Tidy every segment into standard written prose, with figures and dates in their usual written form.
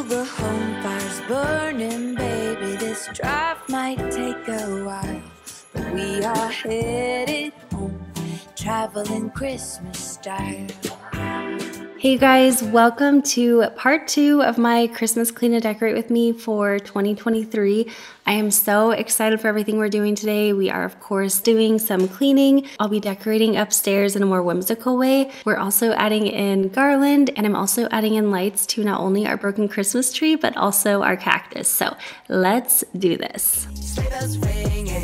the home fires burning, baby. This drive might take a while, but we are headed home, traveling Christmas style. Hey guys, welcome to part 2 of my Christmas Clean and Decorate with me for 2023. I am so excited for everything we're doing today. We are, of course, doing some cleaning. I'll be decorating upstairs in a more whimsical way. We're also adding in garland, and I'm also adding in lights to not only our broken Christmas tree, but also our cactus. So let's do this. Sleigh bells ringing,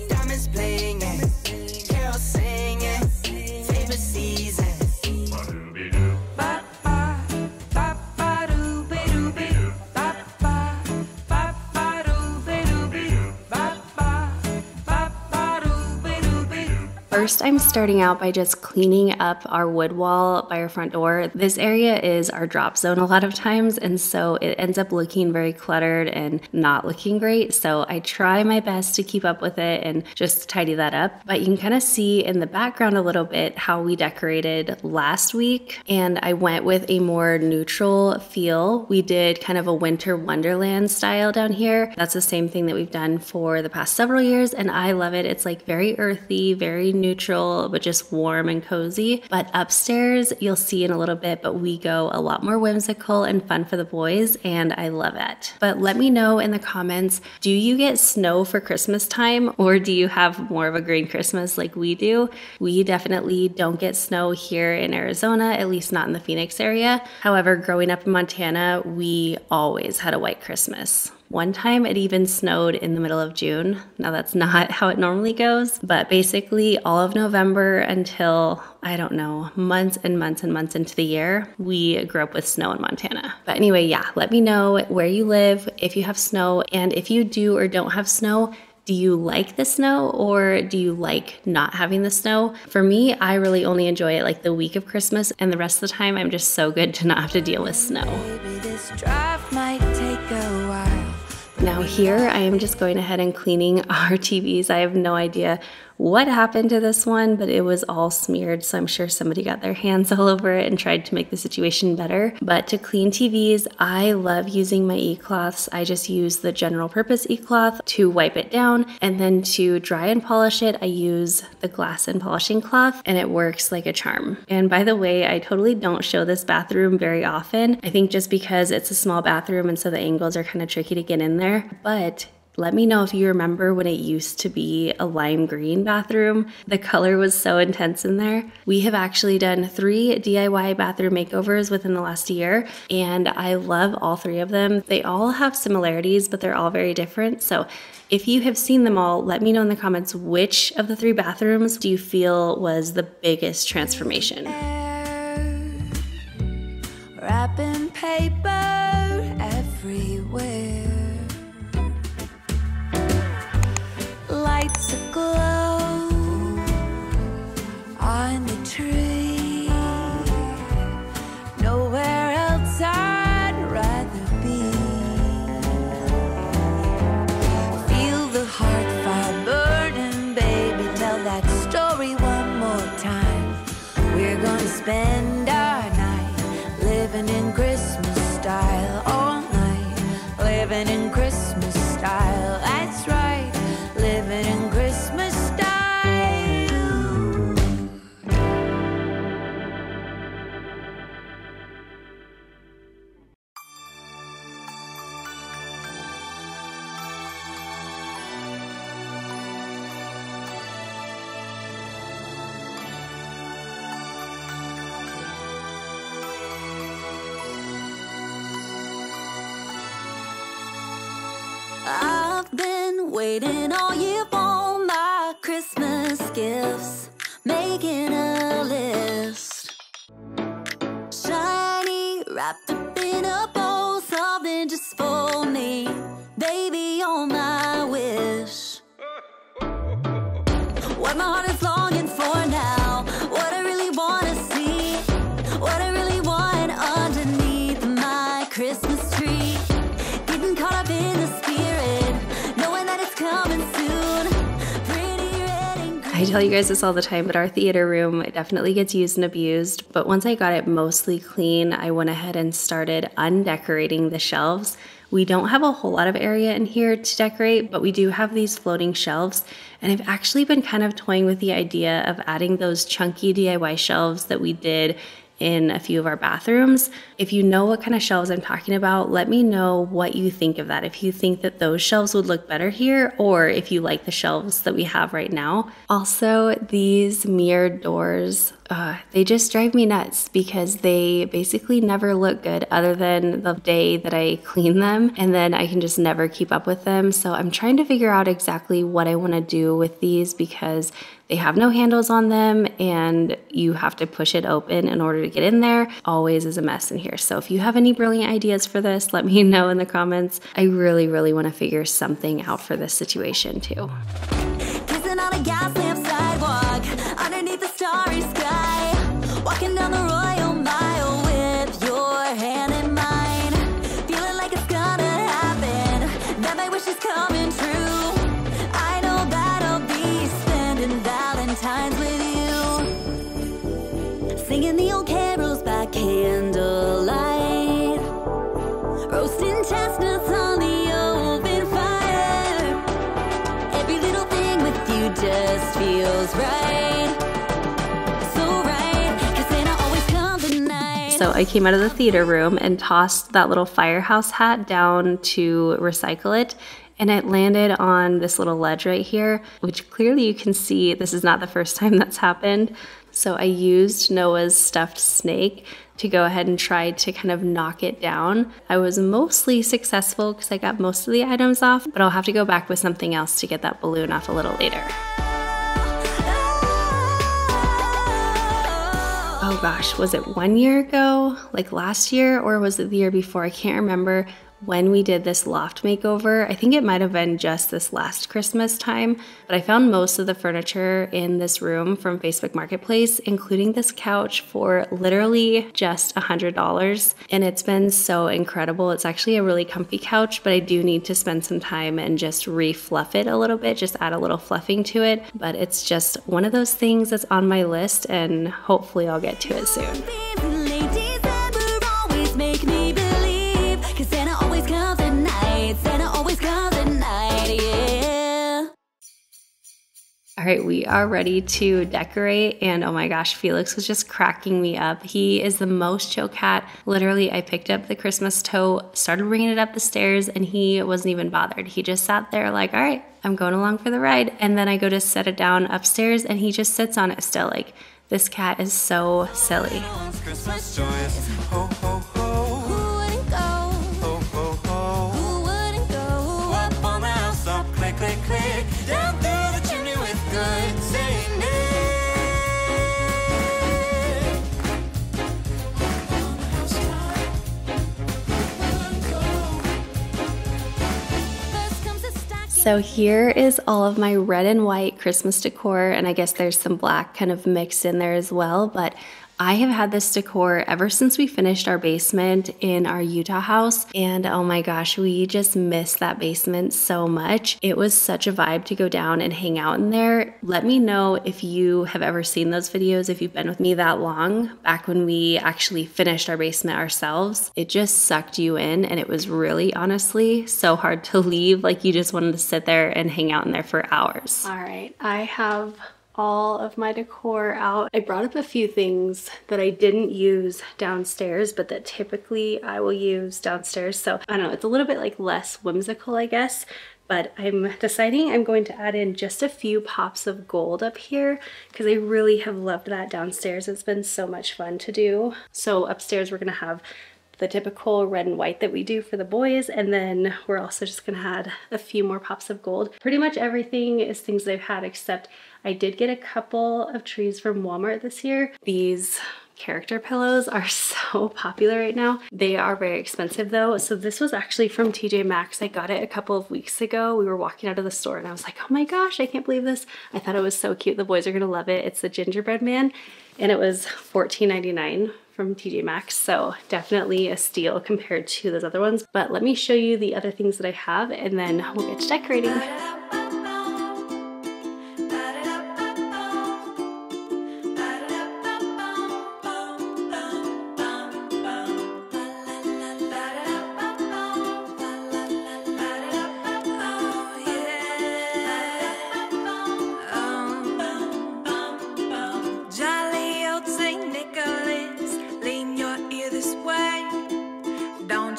diamonds blinging, carols singing, favorite season. First, I'm starting out by just cleaning up our wood wall by our front door. This area is our drop zone a lot of times, and so it ends up looking very cluttered and not looking great. So I try my best to keep up with it and just tidy that up. But you can kind of see in the background a little bit how we decorated last week, and I went with a more neutral feel. We did kind of a winter wonderland style down here. That's the same thing that we've done for the past several years, and I love it. It's like very earthy, very neutral, but just warm and cozy. But upstairs, you'll see in a little bit, but we go a lot more whimsical and fun for the boys, and I love it. But let me know in the comments, do you get snow for Christmas time, or do you have more of a green Christmas like we do? We definitely don't get snow here in Arizona, at least not in the Phoenix area. However, growing up in Montana, we always had a white Christmas. One time it even snowed in the middle of June. Now that's not how it normally goes, but basically all of November until, I don't know, months and months and months into the year, we grew up with snow in Montana. But anyway, yeah, let me know where you live, if you have snow, and if you do or don't have snow, do you like the snow or do you like not having the snow? For me, I really only enjoy it like the week of Christmas, and the rest of the time I'm just so good to not have to deal with snow. Baby, this drive might take a while. Now here, I am just going ahead and cleaning our TVs. I have no idea what happened to this one, but it was all smeared, so I'm sure somebody got their hands all over it and tried to make the situation better. But to clean TVs, I love using my e-cloths. I just use the general purpose e-cloth to wipe it down, and then to dry and polish it, I use the glass and polishing cloth, and it works like a charm. And by the way, I totally don't show this bathroom very often. I think just because it's a small bathroom and so the angles are kind of tricky to get in there, but let me know if you remember when it used to be a lime green bathroom. The color was so intense in there. We have actually done 3 DIY bathroom makeovers within the last year, and I love all 3 of them. They all have similarities, but they're all very different. So if you have seen them all, let me know in the comments which of the 3 bathrooms do you feel was the biggest transformation. Wrapping paper everywhere. Lights aglow on the tree. Nowhere else I'd rather be. Feel the heart fire burning, baby. Tell that story one more time. We're gonna spend our night living in Christmas style all night. Living in Christmas style, that's right. Living in Christmas style. I've been waiting all year for my Christmas gifts, making a list. Shiny, wrapped up in a bow, something just for me. Baby, you're my wish. What my heart is longing for now, what I really want to see, what I really want underneath my Christmas tree. Getting caught up in the spirit, knowing that it's coming soon. Pretty red and green. I tell you guys this all the time, but our theater room definitely gets used and abused. But once I got it mostly clean, I went ahead and started undecorating the shelves. We don't have a whole lot of area in here to decorate, but we do have these floating shelves. And I've actually been kind of toying with the idea of adding those chunky DIY shelves that we did in a few of our bathrooms. If you know what kind of shelves I'm talking about, let me know what you think of that. If you think that those shelves would look better here, or if you like the shelves that we have right now. Also, these mirrored doors, they just drive me nuts because they basically never look good other than the day that I clean them, and then I can just never keep up with them. So I'm trying to figure out exactly what I want to do with these because they have no handles on them and you have to push it open in order to get in there. Always is a mess in here. So if you have any brilliant ideas for this, let me know in the comments. I really, really want to figure something out for this situation too. Kissing on a gas lamp sidewalk, underneath the starry sky, walking down the Royal Mile with your hand in mine, feeling like it's gonna happen, that my wish is coming true. I know that I'll be spending Valentine's with you, singing the old carols by candlelight, roasting chestnuts on the open fire. Every little thing with you just feels right, so right, 'cause Santa always comes at night. So I came out of the theater room and tossed that little firehouse hat down to recycle it. And it landed on this little ledge right here, which clearly you can see this is not the first time that's happened. So I used Noah's stuffed snake to go ahead and try to kind of knock it down. I was mostly successful because I got most of the items off, but I'll have to go back with something else to get that balloon off a little later. Oh gosh, was it 1 year ago, like last year, or was it the year before? I can't remember when we did this loft makeover. I think it might have been just this last Christmas time, but I found most of the furniture in this room from Facebook Marketplace, including this couch, for literally just $100. And it's been so incredible. It's actually a really comfy couch, but I do need to spend some time and just re-fluff it a little bit, just add a little fluffing to it. But it's just one of those things that's on my list, and hopefully I'll get to it soon. All right, we are ready to decorate, and oh my gosh, Felix was just cracking me up. He is the most chill cat. Literally, I picked up the Christmas tote, started bringing it up the stairs, and he wasn't even bothered. He just sat there like, all right, I'm going along for the ride. And then I go to set it down upstairs, and he just sits on it still. Like, this cat is so silly. So here is all of my red and white Christmas decor, and I guess there's some black kind of mixed in there as well, but I have had this decor ever since we finished our basement in our Utah house, and oh my gosh, we just miss that basement so much. It was such a vibe to go down and hang out in there. Let me know if you have ever seen those videos, if you've been with me that long, back when we actually finished our basement ourselves. It just sucked you in, and it was really, honestly, so hard to leave. Like, you just wanted to sit there and hang out in there for hours. All right, I have all of my decor out. I brought up a few things that I didn't use downstairs, but that typically I will use downstairs. So I don't know, it's a little bit like less whimsical, I guess, but I'm deciding I'm going to add in just a few pops of gold up here because I really have loved that downstairs. It's been so much fun to do. So upstairs we're gonna have the typical red and white that we do for the boys, and then we're also just gonna add a few more pops of gold. Pretty much everything is things I've had, except I did get a couple of trees from Walmart this year. These character pillows are so popular right now. They are very expensive though. So this was actually from TJMaxx. I got it a couple of weeks ago. We were walking out of the store and I was like, oh my gosh, I can't believe this. I thought it was so cute. The boys are gonna love it. It's the gingerbread man, and it was $14.99 from TJMaxx. So definitely a steal compared to those other ones. But let me show you the other things that I have, and then we'll get to decorating.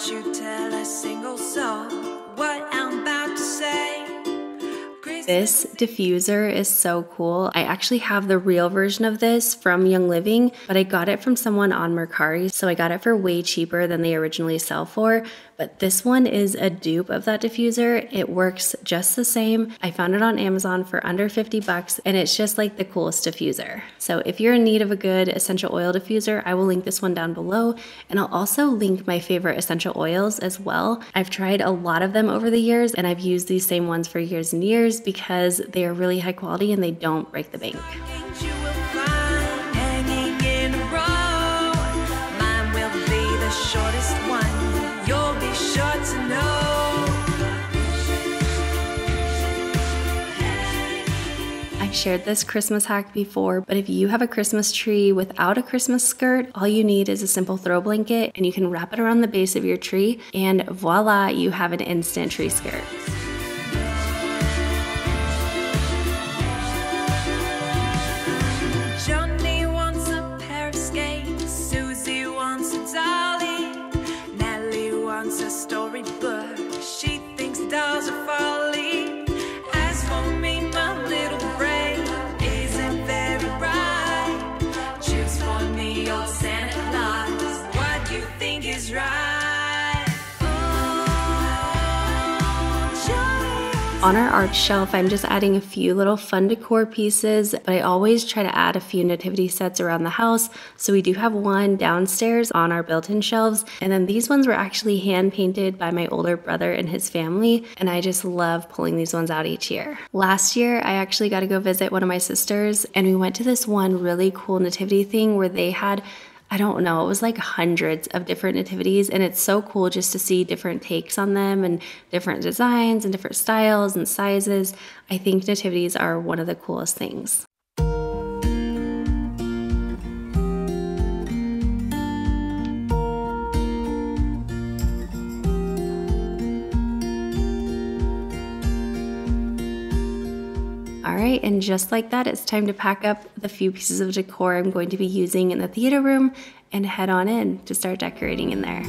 don't you tell a single soul what I'm about to say. This diffuser is so cool. I actually have the real version of this from Young Living, but I got it from someone on Mercari, so I got it for way cheaper than they originally sell for. But this one is a dupe of that diffuser. It works just the same. I found it on Amazon for under 50 bucks, and it's just like the coolest diffuser. So if you're in need of a good essential oil diffuser, I will link this one down below, and I'll also link my favorite essential oils as well. I've tried a lot of them over the years, and I've used these same ones for years and years because they are really high quality and they don't break the bank. I've shared this Christmas hack before, but if you have a Christmas tree without a Christmas skirt, all you need is a simple throw blanket and you can wrap it around the base of your tree and voila, you have an instant tree skirt. Johnny wants a pair of skates, Susie wants a dolly, Natalie wants a storybook, she thinks dolls are folly. As for me, my little brain isn't very bright. Choose for me, old Santa Claus, what you think is right. On our art shelf, I'm just adding a few little fun decor pieces, but I always try to add a few nativity sets around the house. So we do have one downstairs on our built-in shelves, and then these ones were actually hand painted by my older brother and his family, and I just love pulling these ones out each year. Last year, I actually got to go visit one of my sisters, and we went to this one really cool nativity thing where they had, I don't know, it was like hundreds of different nativities, and it's so cool just to see different takes on them and different designs and different styles and sizes. I think nativities are one of the coolest things. All right, and just like that, it's time to pack up the few pieces of decor I'm going to be using in the theater room and head on in to start decorating in there.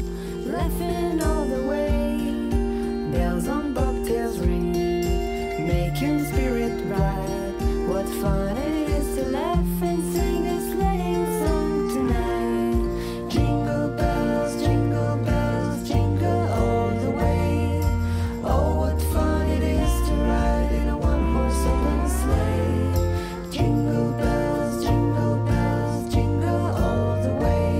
Laughing all the way, bells on bobtails ring, making spirit bright. What fun it is to laugh and sing a sleighing song tonight. Jingle bells, jingle all the way. Oh, what fun it is to ride in a one-horse open sleigh. Jingle bells, jingle all the way.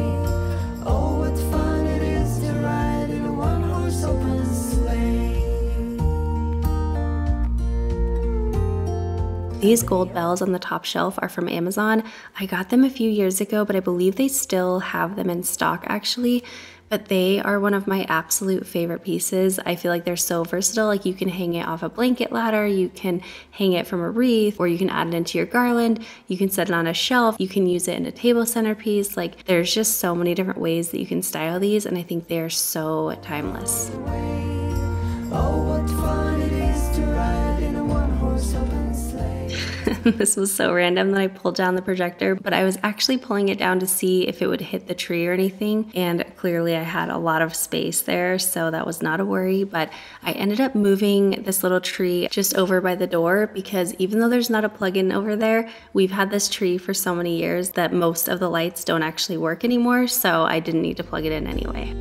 Oh, what fun it is to ride in a one-horse open sleigh. These gold bells on the top shelf are from Amazon. I got them a few years ago, but I believe they still have them in stock actually. But they are one of my absolute favorite pieces. I feel like they're so versatile. Like you can hang it off a blanket ladder, you can hang it from a wreath, or you can add it into your garland. You can set it on a shelf. You can use it in a table centerpiece. Like there's just so many different ways that you can style these, and I think they are so timeless. Oh, what fun it is to ride in a one-horse open sleigh. This was so random that I pulled down the projector, but I was actually pulling it down to see if it would hit the tree or anything, and clearly I had a lot of space there, so that was not a worry. But I ended up moving this little tree just over by the door because even though there's not a plug-in over there, we've had this tree for so many years that most of the lights don't actually work anymore, so I didn't need to plug it in anyway.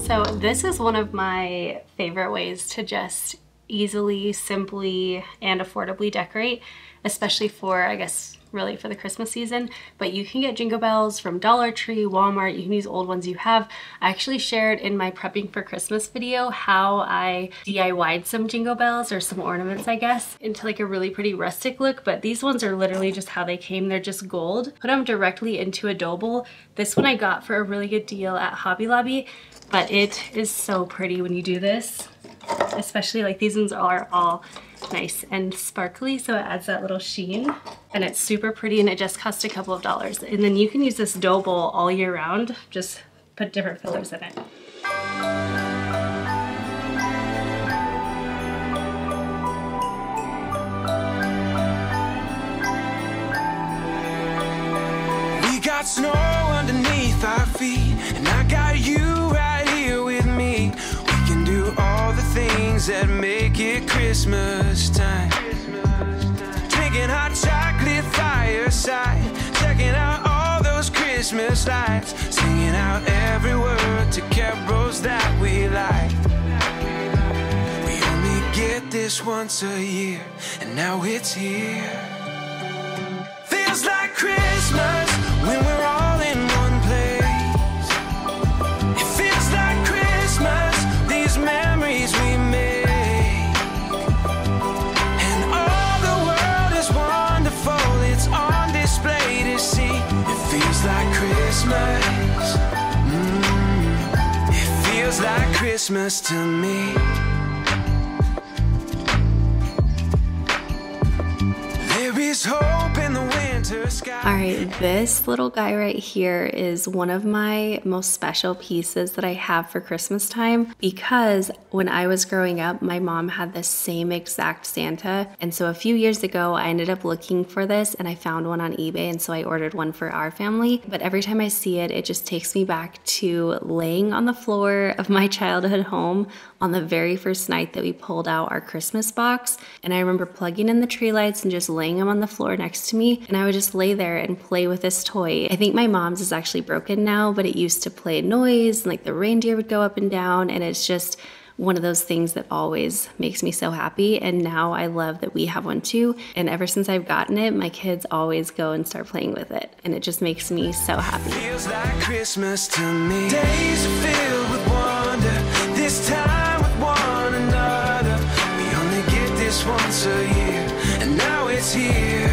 So this is one of my favorite ways to just easily, simply, and affordably decorate, especially for, I guess, really for the Christmas season. But you can get jingle bells from Dollar Tree, Walmart. You can use old ones you have. I actually shared in my prepping for Christmas video how I DIY'd some jingle bells, or some ornaments, I guess, into like a really pretty rustic look. But these ones are literally just how they came. They're just gold. Put them directly into a dough bowl. This one I got for a really good deal at Hobby Lobby, but it is so pretty when you do this. Especially like these ones are all nice and sparkly, so it adds that little sheen, and it's super pretty, and it just cost a couple of dollars. And then you can use this dough bowl all year round, just put different fillers in it. got snow underneath our feet, and I got you right here with me. We can do all the things that make it Christmas time. Drinking hot chocolate fireside, checking out all those Christmas lights, singing out every word to carols that we like. We only get this once a year, and now it's here. Feels like Christmas when we're all in one place. It feels like Christmas, these memories we made. And all the world is wonderful, it's on display to see. It feels like Christmas. It feels like Christmas to me. There is hope in the winter sky. All right, this little guy right here is one of my most special pieces that I have for Christmas time, because when I was growing up, my mom had the same exact Santa. And so a few years ago, I ended up looking for this and I found one on eBay. And so I ordered one for our family. But every time I see it, it just takes me back to laying on the floor of my childhood home on the very first night that we pulled out our Christmas box. And I remember plugging in the tree lights and just laying them on the floor next to me. And I would just lay there and play with this toy. I think my mom's is actually broken now, but it used to play noise, and like the reindeer would go up and down. And it's just one of those things that always makes me so happy. And now I love that we have one too. And ever since I've gotten it, my kids always go and start playing with it. And it just makes me so happy. Feels like Christmas to me. Days are filled with wonder, this time with one another. We only get this once a year, and now it's here,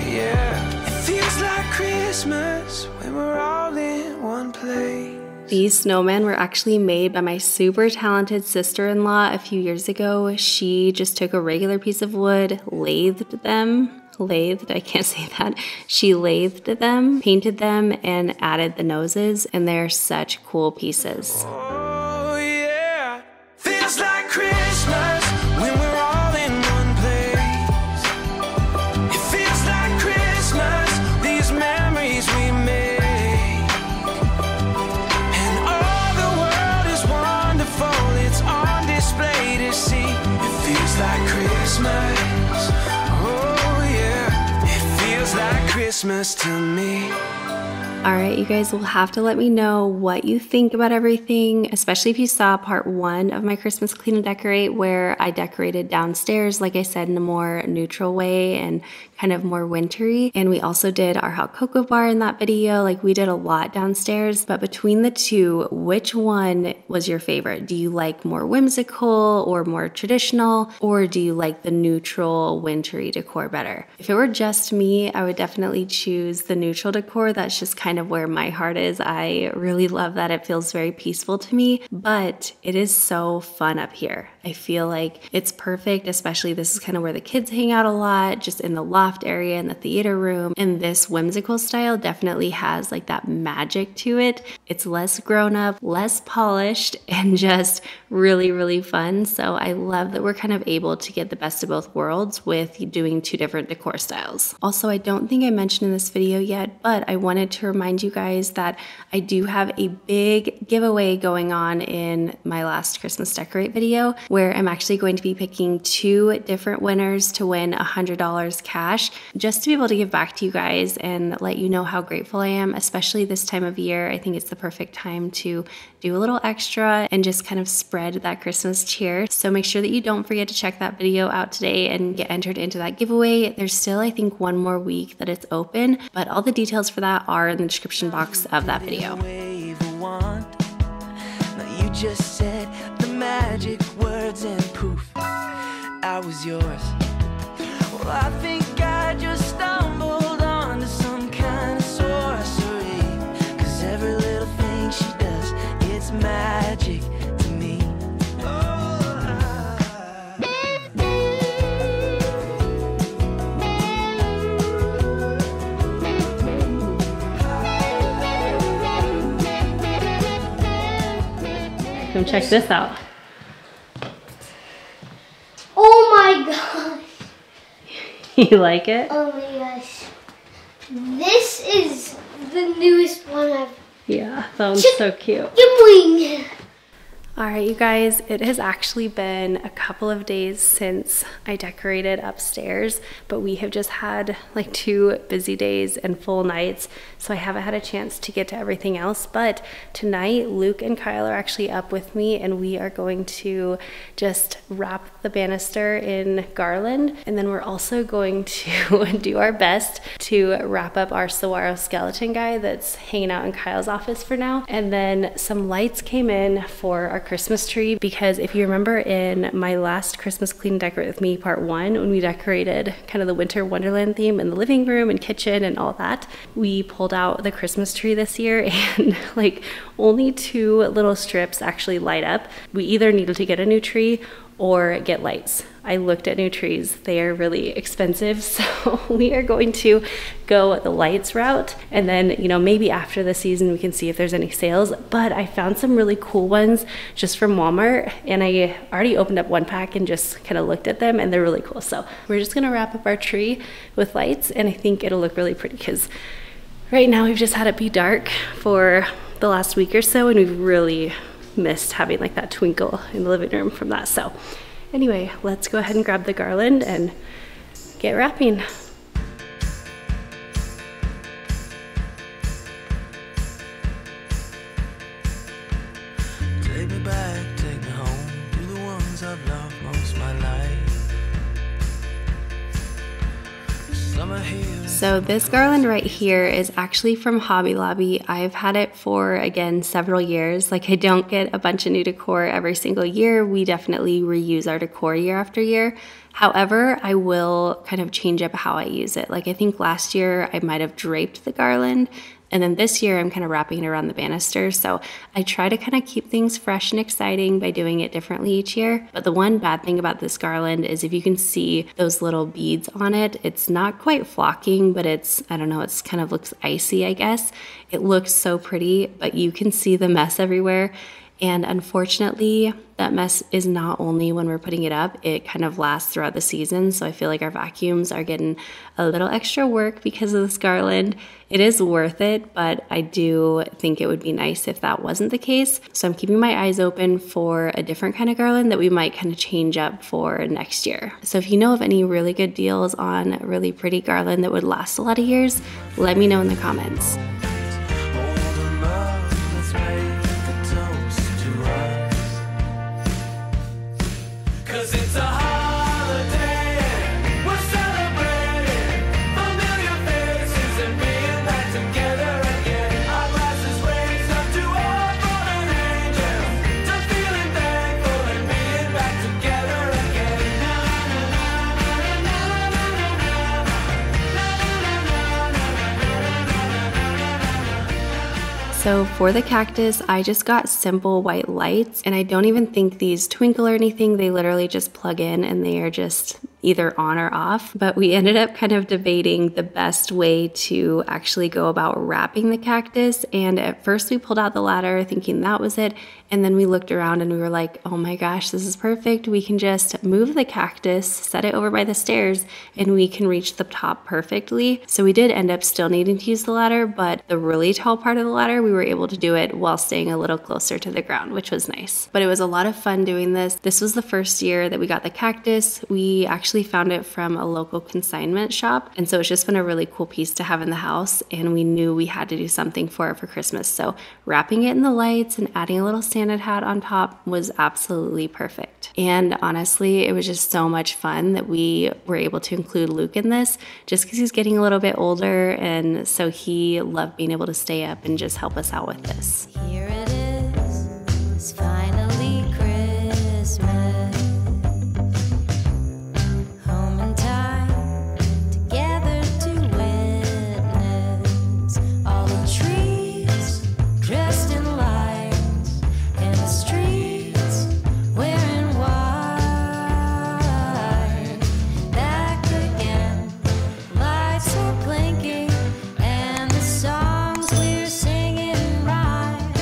yeah. It feels like Christmas when we're all in one place. These snowmen were actually made by my super talented sister-in-law a few years ago. She just took a regular piece of wood, lathed them. I can't say that. She lathed them, painted them, and added the noses, and they're such cool pieces. Oh yeah, feels like Christmas when we're all in one place. It feels like Christmas, these memories we made. And all the world is wonderful, it's on display to see. It feels like Christmas. Oh yeah, it feels like Christmas to me. All right, you guys will have to let me know what you think about everything, especially if you saw part 1 of my Christmas Clean and Decorate, where I decorated downstairs, like I said, in a more neutral way and kind of more wintry. And we also did our hot cocoa bar in that video. Like, we did a lot downstairs. But between the two, which one was your favorite? Do you like more whimsical or more traditional? Or do you like the neutral wintry decor better? If it were just me, I would definitely choose the neutral decor. That's just kind of where my heart is. I really love that. It feels very peaceful to me, but it is so fun up here. I feel like it's perfect, especially this is kind of where the kids hang out a lot, just in the loft area in the theater room. And this whimsical style definitely has like that magic to it. It's less grown up, less polished, and just really, really fun. So I love that we're kind of able to get the best of both worlds with doing 2 different decor styles. Also, I don't think I mentioned in this video yet, but I wanted to remind you guys that I do have a big giveaway going on in my last Christmas Decorate video, where I'm actually going to be picking 2 different winners to win $100 cash, just to be able to give back to you guys and let you know how grateful I am, especially this time of year. I think it's the perfect time to do a little extra and just kind of spread that Christmas cheer. So make sure that you don't forget to check that video out today and get entered into that giveaway. There's still, I think, 1 more week that it's open, but all the details for that are in the description box of that video. Now you just said the magic words and poof, I was yours. Well, I think I just stumbled onto some kind of sorcery, 'cause every little thing she does, it's magic to me. Come check this out. Oh my gosh. You like it? Oh my gosh. This is the newest one I've... Yeah, that one's so cute. Boing. All right, you guys, it has actually been a couple of days since I decorated upstairs, but we have just had like 2 busy days and full nights, so I haven't had a chance to get to everything else. But tonight, Luke and Kyle are actually up with me, and we are going to just wrap the banister in garland, and then we're also going to do our best to wrap up our saguaro skeleton guy that's hanging out in Kyle's office for now. And then some lights came in for our Christmas tree, because if you remember in my last Christmas Clean and Decorate with Me part 1, when we decorated kind of the winter wonderland theme in the living room and kitchen and all that, we pulled out the Christmas tree this year, and like only 2 little strips actually light up. We either needed to get a new tree or get lights. I looked at new trees. They are really expensive, so we are going to go the lights route, and then, you know, maybe after the season we can see if there's any sales. But I found some really cool ones just from Walmart, and I already opened up one pack and just kind of looked at them, and they're really cool. So we're just gonna wrap up our tree with lights, and I think it'll look really pretty, because right now we've just had it be dark for the last week or so, and we've really missed having like that twinkle in the living room from that. So anyway, let's go ahead and grab the garland and get wrapping. Take me back, take me home to the ones I've loved most my life. Summer here. So this garland right here is actually from Hobby Lobby. I've had it for, again, several years. Like, I don't get a bunch of new decor every single year. We definitely reuse our decor year after year. However, I will kind of change up how I use it. Like, I think last year I might have draped the garland, and then this year I'm kind of wrapping it around the banister. So I try to kind of keep things fresh and exciting by doing it differently each year. But the one bad thing about this garland is, if you can see those little beads on it, it's not quite flocking, but it's, I don't know, it's kind of looks icy, I guess. It looks so pretty, but you can see the mess everywhere. And unfortunately, that mess is not only when we're putting it up, it kind of lasts throughout the season. So I feel like our vacuums are getting a little extra work because of this garland. It is worth it, but I do think it would be nice if that wasn't the case. So I'm keeping my eyes open for a different kind of garland that we might kind of change up for next year. So if you know of any really good deals on really pretty garland that would last a lot of years, let me know in the comments. So for the cactus, I just got simple white lights, and I don't even think these twinkle or anything. They literally just plug in and they are just either on or off. But we ended up kind of debating the best way to actually go about wrapping the cactus. And at first we pulled out the ladder thinking that was it. And then we looked around and we were like, oh my gosh, this is perfect. We can just move the cactus, set it over by the stairs, and we can reach the top perfectly. So we did end up still needing to use the ladder, but the really tall part of the ladder, we were able to do it while staying a little closer to the ground, which was nice. But it was a lot of fun doing this. This was the first year that we got the cactus. We actually found it from a local consignment shop. And so it's just been a really cool piece to have in the house. And we knew we had to do something for it for Christmas. So wrapping it in the lights and adding a little Santa hat on top was absolutely perfect. And honestly, it was just so much fun that we were able to include Luke in this, just because he's getting a little bit older, and so he loved being able to stay up and just help us out with this. Here it is, it's finally Christmas. Home in time, together to witness all the trees dressed in lights, and the streets wearing white. Back again, lights are blinking, and the songs we're singing rhyme.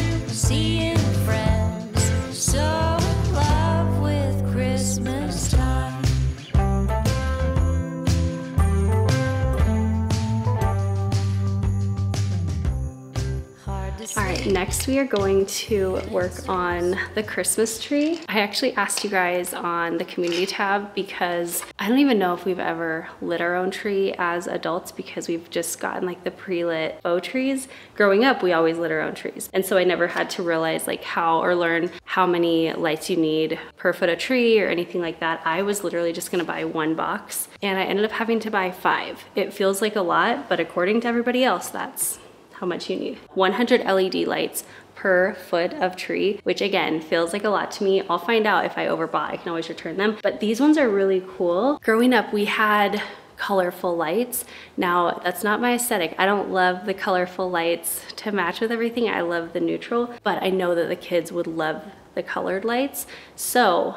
All right, next we are going to work on the Christmas tree. I actually asked you guys on the community tab because I don't even know if we've ever lit our own tree as adults because we've just gotten like the pre-lit faux trees. Growing up, we always lit our own trees. And so I never had to realize like how or learn how many lights you need per foot of tree or anything like that. I was literally just gonna buy one box and I ended up having to buy 5. It feels like a lot, but according to everybody else, that's how much you need. 100 LED lights per foot of tree, which again feels like a lot to me. I'll find out if I overbought, I can always return them. But these ones are really cool. Growing up, we had colorful lights. Now, that's not my aesthetic. I don't love the colorful lights to match with everything. I love the neutral, but I know that the kids would love the colored lights. So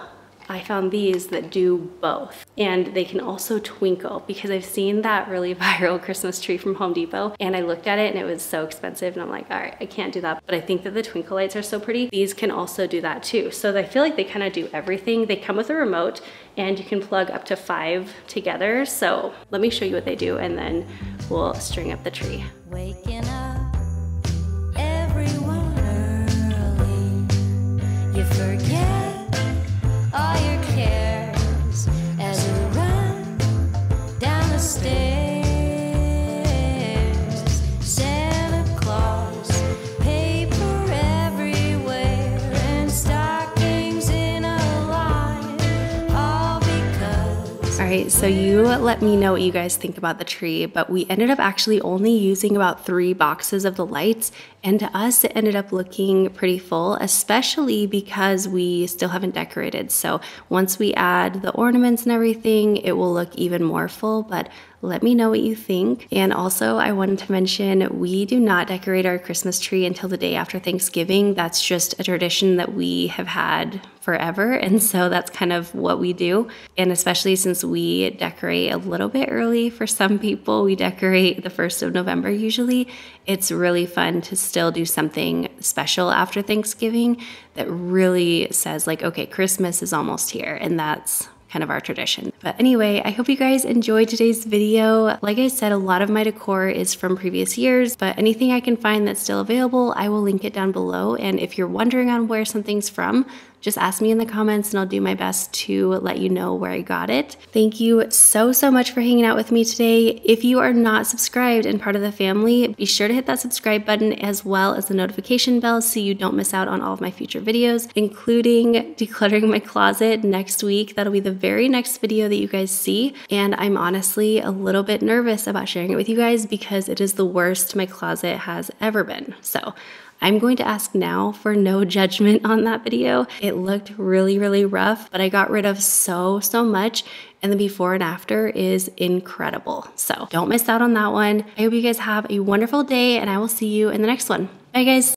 I found these that do both, and they can also twinkle because I've seen that really viral Christmas tree from Home Depot and I looked at it and it was so expensive and I'm like, all right, I can't do that. But I think that the twinkle lights are so pretty. These can also do that too. So I feel like they kind of do everything. They come with a remote and you can plug up to 5 together. So let me show you what they do and then we'll string up the tree. Waking up, everyone early. You forget all your cares as you run down the stairs. Santa Claus, paper everywhere, and stockings in a line, all because. All right, so you let me know what you guys think about the tree, but we ended up actually only using about 3 boxes of the lights, and to us it ended up looking pretty full, especially because we still haven't decorated. So once we add the ornaments and everything, it will look even more full, but let me know what you think. And also I wanted to mention, we do not decorate our Christmas tree until the day after Thanksgiving. That's just a tradition that we have had forever. And so that's kind of what we do. And especially since we decorate a little bit early for some people, we decorate the 1st of November usually. It's really fun to still do something special after Thanksgiving that really says like, okay, Christmas is almost here. And that's kind of our tradition. But anyway, I hope you guys enjoyed today's video. Like I said, a lot of my decor is from previous years, but anything I can find that's still available, I will link it down below. And if you're wondering on where something's from, just ask me in the comments and I'll do my best to let you know where I got it. Thank you so much for hanging out with me today. If you are not subscribed and part of the family, be sure to hit that subscribe button as well as the notification bell so you don't miss out on all of my future videos, including decluttering my closet next week. That'll be the very next video that you guys see. And I'm honestly a little bit nervous about sharing it with you guys because it is the worst my closet has ever been. So I'm going to ask now for no judgment on that video. It looked really rough, but I got rid of so much, and the before and after is incredible. So don't miss out on that one. I hope you guys have a wonderful day, and I will see you in the next one. Bye guys.